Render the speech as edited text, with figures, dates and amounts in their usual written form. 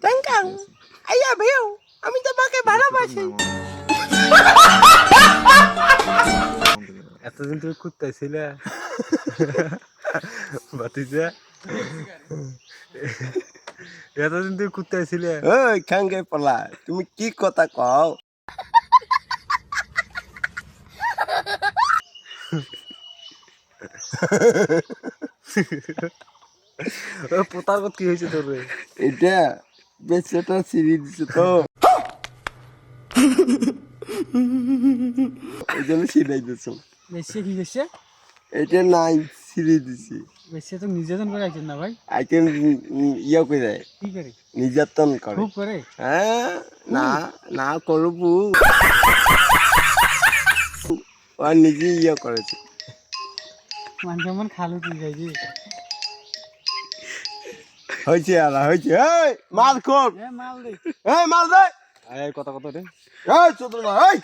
কাঙ্কাং আইয়া ভেউ আমি তোমাকে ভালোবাসি। এতদিন তুমি কুত্তাই ছিলে ভাতিজা, এতদিন তুমি কুত্তাই ছিলে। ওই খাঙ্গে পলা তুমি কি কথা কও? পোতার কত কি হয়েছে তোর? এটা বেচাটা ছিঁড়ি দিছে তো ওই জন্য ছিঁড়াই দিছো। বেশি কি বেশি এটা নাই ছিঁড়ি দিছি। বেশি তো নির্যাতন করে আছেন না ভাই? আইকে ইয়া করে কি করে? নির্যাতন করে। খুব করে? হ্যাঁ না না করবো ও নিজে ইয়া করেছে। মান সম্মান খালু তুই যাই যে হয়েছে আলা হয়েছে। এই মাল খোর, মাল দে। এই মাল দে, আয় কথা রে। এই চোদ্দ না, এই